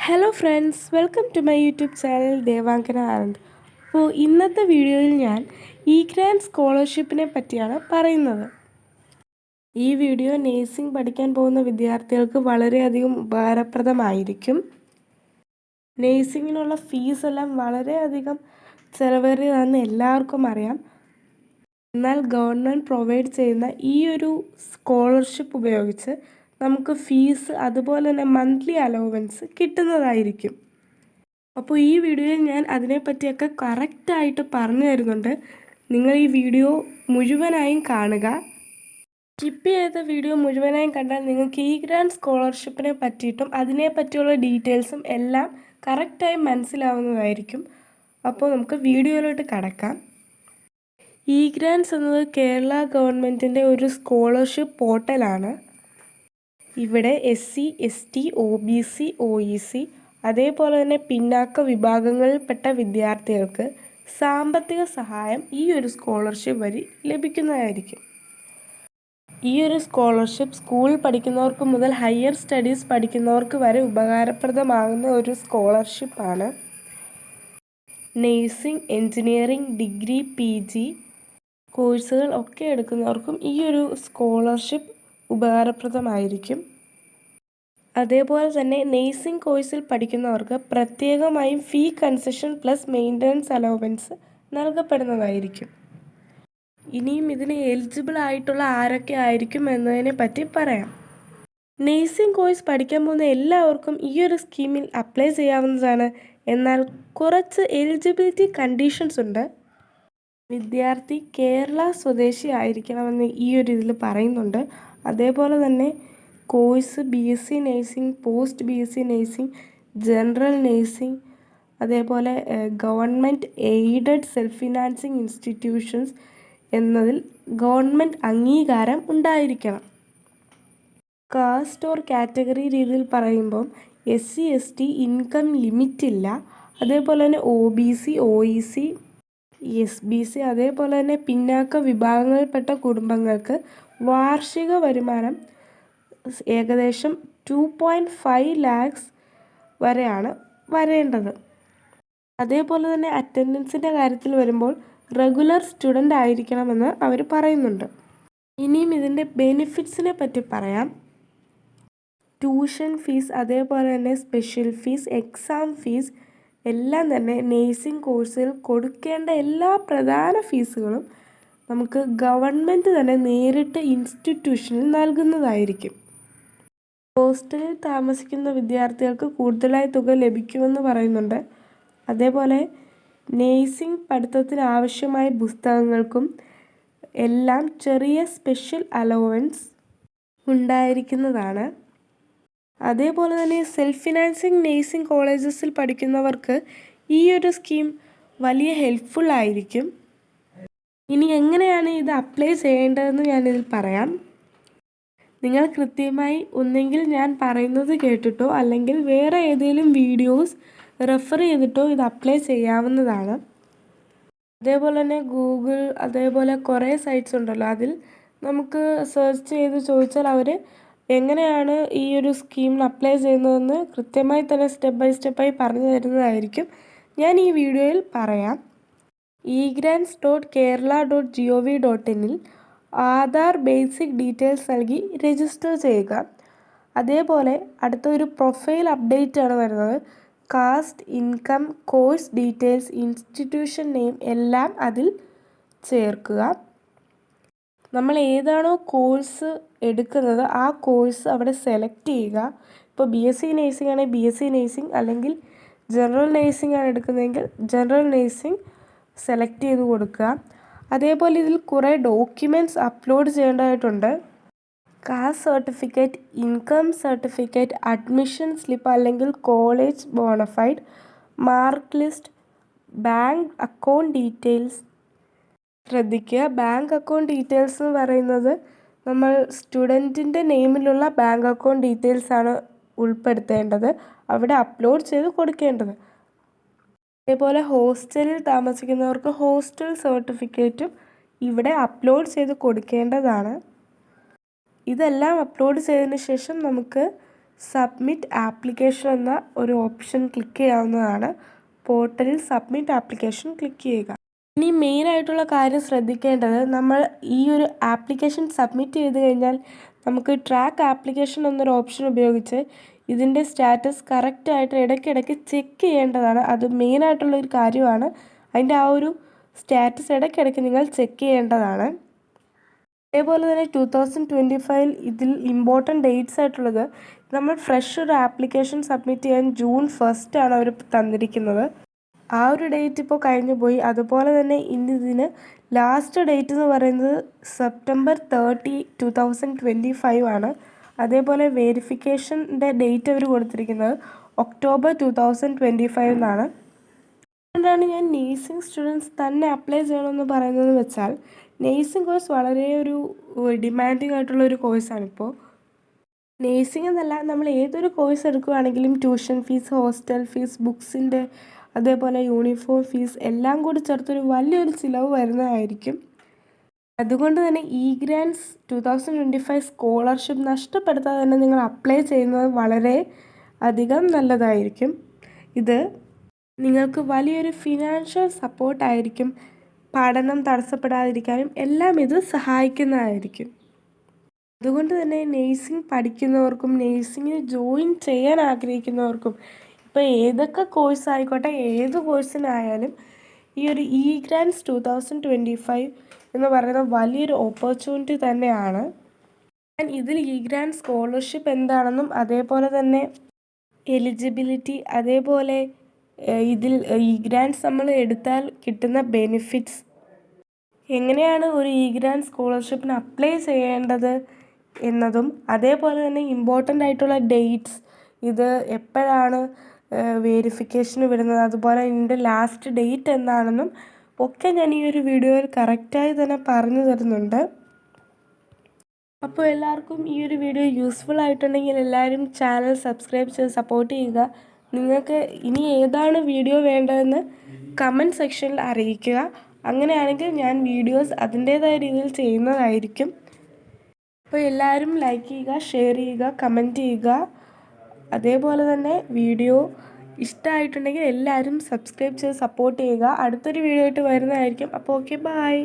Hello friends, welcome to my YouTube channel Devangana Anand. അപ്പോൾ ഇന്നത്തെ വീഡിയോയിൽ ഞാൻ ഗ്രാൻഡ് സ്കോളർഷിപ്പിനെ പറ്റിയാണ് പറയുന്നത്. ഈ വീഡിയോ നേഴ്സിംഗ് പഠിക്കാൻ പോകുന്ന വിദ്യാർത്ഥികൾക്ക് വളരെയധികം ഉപകാരപ്രദമായിരിക്കും. നേഴ്സിങ്ങിനുള്ള ഫീസെല്ലാം വളരെയധികം ചിലവേറിയതാണെന്ന് എല്ലാവർക്കും അറിയാം. എന്നാൽ ഗവൺമെൻറ് പ്രൊവൈഡ് ചെയ്യുന്ന ഈ ഒരു സ്കോളർഷിപ്പ് ഉപയോഗിച്ച് നമുക്ക് ഫീസ് അതുപോലെ തന്നെ മന്ത്ലി അലവൻസ് കിട്ടുന്നതായിരിക്കും. അപ്പോൾ ഈ വീഡിയോയിൽ ഞാൻ അതിനെപ്പറ്റിയൊക്കെ കറക്റ്റായിട്ട് പറഞ്ഞു തരുന്നുണ്ട്. നിങ്ങൾ ഈ വീഡിയോ മുഴുവനായും കാണുക. സ്കിപ്പ് ചെയ്ത വീഡിയോ മുഴുവനായും കണ്ടാൽ നിങ്ങൾക്ക് ഗ്രാൻഡ് സ്കോളർഷിപ്പിനെ പറ്റിയിട്ടും അതിനെപ്പറ്റിയുള്ള ഡീറ്റെയിൽസും എല്ലാം കറക്റ്റായി മനസ്സിലാവുന്നതായിരിക്കും. അപ്പോൾ നമുക്ക് വീഡിയോയിലോട്ട് കടക്കാം. ഗ്രാൻഡ്സ് എന്നത് കേരള ഗവൺമെൻറ്റിൻ്റെ ഒരു സ്കോളർഷിപ്പ് പോർട്ടലാണ്. ഇവിടെ SC, ST, OBC, OEC അതേപോലെ തന്നെ പിന്നാക്ക വിഭാഗങ്ങളിൽപ്പെട്ട വിദ്യാർത്ഥികൾക്ക് സാമ്പത്തിക സഹായം ഈ ഒരു സ്കോളർഷിപ്പ് വഴി ലഭിക്കുന്നതായിരിക്കും. ഈ ഒരു സ്കോളർഷിപ്പ് സ്കൂളിൽ പഠിക്കുന്നവർക്ക് മുതൽ ഹയർ സ്റ്റഡീസ് പഠിക്കുന്നവർക്ക് വരെ ഉപകാരപ്രദമാകുന്ന ഒരു സ്കോളർഷിപ്പാണ്. നേഴ്സിംഗ്, എൻജിനീയറിംഗ്, ഡിഗ്രി, PG കോഴ്സുകൾ ഒക്കെ എടുക്കുന്നവർക്കും ഈ ഒരു സ്കോളർഷിപ്പ് ഉപകാരപ്രദമായിരിക്കും. അതേപോലെ തന്നെ നേഴ്സിംഗ് കോഴ്സിൽ പഠിക്കുന്നവർക്ക് പ്രത്യേകമായും ഫീ കൺസെഷൻ പ്ലസ് മെയിൻ്റനൻസ് അലവൻസ് നൽകപ്പെടുന്നതായിരിക്കും. ഇനിയും ഇതിന് എലിജിബിൾ ആയിട്ടുള്ള ആരൊക്കെ ആയിരിക്കും എന്നതിനെ പറ്റി പറയാം. നേഴ്സിംഗ് കോഴ്സ് പഠിക്കാൻ പോകുന്ന എല്ലാവർക്കും ഈ ഒരു സ്കീമിൽ അപ്ലൈ ചെയ്യാവുന്നതാണ്. എന്നാൽ കുറച്ച് എലിജിബിലിറ്റി കണ്ടീഷൻസ് ഉണ്ട്. വിദ്യാർത്ഥി കേരള സ്വദേശി ആയിരിക്കണമെന്ന് ഈ ഒരു ഇതിൽ പറയുന്നുണ്ട്. അതേപോലെ തന്നെ course BSc nursing, post BSc nursing, general nursing, അതേപോലെ government aided self financing institutions എന്നതിൽ ഗവൺമെൻറ് അംഗീകാരം ഉണ്ടായിരിക്കണം. കാസ്റ്റ് ഓർ കാറ്റഗറി രീതിയിൽ പറയുമ്പം SC, ST ഇൻകം ലിമിറ്റ് ഇല്ല. അതേപോലെ തന്നെ OBC, OEC, SBC അതേപോലെ തന്നെ പിന്നാക്ക വിഭാഗങ്ങളിൽപ്പെട്ട കുടുംബങ്ങൾക്ക് വാർഷിക വരുമാനം ഏകദേശം 2.5 lakhs വരെയാണ് വരേണ്ടത്. അതേപോലെ തന്നെ അറ്റൻഡൻസിൻ്റെ കാര്യത്തിൽ വരുമ്പോൾ റെഗുലർ സ്റ്റുഡൻ്റ് ആയിരിക്കണമെന്ന് അവർ പറയുന്നുണ്ട്. ഇനിയും ഇതിൻ്റെ ബെനിഫിറ്റ്സിനെ പറ്റി പറയാം. ട്യൂഷൻ ഫീസ് അതേപോലെ തന്നെ സ്പെഷ്യൽ ഫീസ്, എക്സാം ഫീസ് എല്ലാം തന്നെ നേഴ്സിംഗ് കോഴ്സിൽ കൊടുക്കേണ്ട എല്ലാ പ്രധാന ഫീസുകളും നമുക്ക് ഗവൺമെൻറ് തന്നെ നേരിട്ട് ഇൻസ്റ്റിറ്റ്യൂഷനിൽ നൽകുന്നതായിരിക്കും. ഹോസ്റ്റലിൽ താമസിക്കുന്ന വിദ്യാർത്ഥികൾക്ക് കൂടുതലായി തുക ലഭിക്കുമെന്ന് പറയുന്നുണ്ട്. അതേപോലെ നേഴ്സിംഗ് പഠിത്തത്തിന് ആവശ്യമായ പുസ്തകങ്ങൾക്കും എല്ലാം ചെറിയ സ്പെഷ്യൽ അലവൻസ് ഉണ്ടായിരിക്കുന്നതാണ്. അതേപോലെ തന്നെ സെൽഫ് ഫിനാൻസിങ് നേഴ്സിംഗ് കോളേജസിൽ പഠിക്കുന്നവർക്ക് ഈ ഒരു സ്കീം വലിയ ഹെൽപ്ഫുൾ ആയിരിക്കും. ഇനി എങ്ങനെയാണ് ഇത് അപ്ലൈ ചെയ്യേണ്ടതെന്ന് ഞാനിതിൽ പറയാം. നിങ്ങൾ കൃത്യമായി ഒന്നെങ്കിൽ ഞാൻ പറയുന്നത് കേട്ടിട്ടോ അല്ലെങ്കിൽ വേറെ ഏതെങ്കിലും വീഡിയോസ് റെഫർ ചെയ്തിട്ടോ ഇത് അപ്ലൈ ചെയ്യാവുന്നതാണ്. അതേപോലെ തന്നെ ഗൂഗിൾ അതേപോലെ കുറേ സൈറ്റ്സ് ഉണ്ടല്ലോ, അതിൽ നമുക്ക് സെർച്ച് ചെയ്ത് ചോദിച്ചാൽ അവർ എങ്ങനെയാണ് ഈ ഒരു സ്കീമിന് അപ്ലൈ ചെയ്യുന്നതെന്ന് കൃത്യമായി തന്നെ സ്റ്റെപ്പ് ബൈ സ്റ്റെപ്പായി പറഞ്ഞു തരുന്നതായിരിക്കും. ഞാൻ ഈ വീഡിയോയിൽ പറയാം. egrants.kerala.gov.in ആധാർ ബേസിക് ഡീറ്റെയിൽസ് നൽകി രജിസ്റ്റർ ചെയ്യുക. അതേപോലെ അടുത്തൊരു പ്രൊഫൈൽ അപ്ഡേറ്റ് ആണ് വരുന്നത്. Caste, income, course details, institution name എല്ലാം അതിൽ ചേർക്കുക. നമ്മൾ ഏതാണോ കോഴ്സ് എടുക്കുന്നത് ആ കോഴ്സ് അവിടെ സെലക്ട് ചെയ്യുക. ഇപ്പോൾ BSc നേഴ്സിംഗ് ആണെങ്കിൽ BSc നേഴ്സിംഗ്, അല്ലെങ്കിൽ ജനറൽ നേഴ്സിംഗ് ആണ് എടുക്കുന്നതെങ്കിൽ ജനറൽ നേഴ്സിംഗ് സെലക്ട് ചെയ്ത് കൊടുക്കുക. അതേപോലെ ഇതിൽ കുറേ ഡോക്യുമെൻറ്റ്സ് അപ്ലോഡ് ചെയ്യേണ്ടതായിട്ടുണ്ട്. Caste certificate, income certificate, admission slip അല്ലെങ്കിൽ college bonafide, mark list, bank account details. ശ്രദ്ധിക്കുക, ബാങ്ക് അക്കൗണ്ട് ഡീറ്റെയിൽസ് എന്ന് പറയുന്നത് നമ്മൾ സ്റ്റുഡൻറ്റിൻ്റെ നെയിമിലുള്ള ബാങ്ക് അക്കൗണ്ട് ഡീറ്റെയിൽസാണ് ഉൾപ്പെടുത്തേണ്ടത്, അവിടെ അപ്ലോഡ് ചെയ്ത് കൊടുക്കേണ്ടത്. അതേപോലെ ഹോസ്റ്റലിൽ താമസിക്കുന്നവർക്ക് ഹോസ്റ്റൽ സർട്ടിഫിക്കറ്റും ഇവിടെ അപ്ലോഡ് ചെയ്ത് കൊടുക്കേണ്ടതാണ്. ഇതെല്ലാം അപ്ലോഡ് ചെയ്തതിന് ശേഷം നമുക്ക് സബ്മിറ്റ് ആപ്ലിക്കേഷൻ എന്ന ഒരു ഓപ്ഷൻ ക്ലിക്ക് ചെയ്യാവുന്നതാണ്. പോർട്ടലിൽ സബ്മിറ്റ് ആപ്ലിക്കേഷൻ ക്ലിക്ക് ചെയ്യുക. ഇനി മെയിനായിട്ടുള്ള കാര്യം ശ്രദ്ധിക്കേണ്ടത്, നമ്മൾ ഈ ഒരു ആപ്ലിക്കേഷൻ സബ്മിറ്റ് ചെയ്ത് കഴിഞ്ഞാൽ നമുക്ക് ട്രാക്ക് ആപ്ലിക്കേഷൻ എന്നൊരു ഓപ്ഷൻ ഉപയോഗിച്ച് ഇതിൻ്റെ സ്റ്റാറ്റസ് കറക്റ്റായിട്ട് ഇടയ്ക്കിടയ്ക്ക് ചെക്ക് ചെയ്യേണ്ടതാണ്. അത് മെയിനായിട്ടുള്ളൊരു കാര്യമാണ്. അതിൻ്റെ ആ ഒരു സ്റ്റാറ്റസ് ഇടയ്ക്കിടയ്ക്ക് നിങ്ങൾ ചെക്ക് ചെയ്യേണ്ടതാണ്. അതേപോലെ തന്നെ 2025 ഇതിൽ ഇമ്പോർട്ടൻറ്റ് ഡേറ്റ്സ് ആയിട്ടുള്ളത്, നമ്മൾ ഫ്രഷ് ഒരു ആപ്ലിക്കേഷൻ സബ്മിറ്റ് ചെയ്യാൻ June 1 അവർ തന്നിരിക്കുന്നത്. ആ ഒരു ഡേറ്റ് ഇപ്പോൾ കഴിഞ്ഞു പോയി. അതുപോലെ തന്നെ ഇതിന് ലാസ്റ്റ് ഡേറ്റ് എന്ന് പറയുന്നത് September 30, 2025 ആണ്. അതേപോലെ വെരിഫിക്കേഷൻ്റെ ഡേറ്റ് അവർ കൊടുത്തിരിക്കുന്നത് October 2025 എന്നാണ്. അതുകൊണ്ടാണ് ഞാൻ നേഴ്സിംഗ് സ്റ്റുഡൻസ് തന്നെ അപ്ലൈ ചെയ്യണമെന്ന് പറയുന്നതെന്ന് വെച്ചാൽ, നേഴ്സിംഗ് കോഴ്സ് വളരെ ഒരു ഡിമാൻഡിങ് ആയിട്ടുള്ളൊരു കോഴ്സാണിപ്പോൾ. നേഴ്സിംഗ് എന്നല്ല, നമ്മൾ ഏതൊരു കോഴ്സ് എടുക്കുകയാണെങ്കിലും ട്യൂഷൻ ഫീസ്, ഹോസ്റ്റൽ ഫീസ്, ബുക്സിൻ്റെ, അതേപോലെ യൂണിഫോം ഫീസ് എല്ലാം കൂടി ചേർത്തൊരു വലിയൊരു ചിലവ് വരുന്നതായിരിക്കും. അതുകൊണ്ട് തന്നെ ഗ്രാൻസ് 2025 സ്കോളർഷിപ്പ് നഷ്ടപ്പെടുത്താതെ തന്നെ നിങ്ങൾ അപ്ലൈ ചെയ്യുന്നത് വളരെ അധികം നല്ലതായിരിക്കും. ഇത് നിങ്ങൾക്ക് വലിയൊരു ഫിനാൻഷ്യൽ സപ്പോർട്ടായിരിക്കും. പഠനം തടസ്സപ്പെടാതിരിക്കാനും എല്ലാം ഇത് സഹായിക്കുന്നതായിരിക്കും. അതുകൊണ്ട് തന്നെ നേഴ്സിംഗ് പഠിക്കുന്നവർക്കും നേഴ്സിംഗിന് ജോയിൻ ചെയ്യാൻ ആഗ്രഹിക്കുന്നവർക്കും, ഇപ്പോൾ ഏതൊക്കെ കോഴ്സ് ആയിക്കോട്ടെ, ഏത് കോഴ്സിനായാലും ഈ ഒരു ഗ്രാൻസ് 2025 എന്ന് പറയുന്ന വലിയൊരു ഓപ്പർച്യൂണിറ്റി തന്നെയാണ്. ഞാൻ ഇതിൽ ഗ്രാൻസ് സ്കോളർഷിപ്പ് എന്താണെന്നും അതേപോലെ തന്നെ എലിജിബിലിറ്റി, അതേപോലെ ഇതിൽ ഗ്രാൻസ് നമ്മൾ എടുത്താൽ കിട്ടുന്ന ബെനിഫിറ്റ്സ്, എങ്ങനെയാണ് ഒരു ഗ്രാൻസ് സ്കോളർഷിപ്പിന് അപ്ലൈ ചെയ്യേണ്ടത് എന്നതും, അതേപോലെ തന്നെ ഇമ്പോർട്ടൻ്റ് ആയിട്ടുള്ള ഡേറ്റ്സ്, ഇത് എപ്പോഴാണ് വെരിഫിക്കേഷന് വിടുന്നത്, അതുപോലെ ഇതിൻ്റെ ലാസ്റ്റ് ഡേറ്റ് എന്താണെന്നും ഒക്കെ ഞാൻ ഈ ഒരു വീഡിയോയിൽ കറക്റ്റായി തന്നെ പറഞ്ഞു തരുന്നുണ്ട്. അപ്പോൾ എല്ലാവർക്കും ഈ ഒരു വീഡിയോ യൂസ്ഫുൾ ആയിട്ടുണ്ടെങ്കിൽ എല്ലാവരും ചാനൽ സബ്സ്ക്രൈബ് ചെയ്ത് സപ്പോർട്ട് ചെയ്യുക. നിങ്ങൾക്ക് ഇനി ഏതാണ് വീഡിയോ വേണ്ടതെന്ന് കമൻറ്റ് സെക്ഷനിൽ അറിയിക്കുക. അങ്ങനെയാണെങ്കിൽ ഞാൻ വീഡിയോസ് അതിൻ്റേതായ രീതിയിൽ ചെയ്യുന്നതായിരിക്കും. അപ്പോൾ എല്ലാവരും ലൈക്ക് ചെയ്യുക, ഷെയർ ചെയ്യുക, കമൻറ്റ് ചെയ്യുക. അതേപോലെ തന്നെ വീഡിയോ ഇഷ്ടമായിട്ടുണ്ടെങ്കിൽ എല്ലാവരും സബ്സ്ക്രൈബ് ചെയ്ത് സപ്പോർട്ട് ചെയ്യുക. അടുത്തൊരു വീഡിയോ ആയിട്ട് വരുന്നതായിരിക്കും. അപ്പോൾ ഓക്കെ, ബൈ.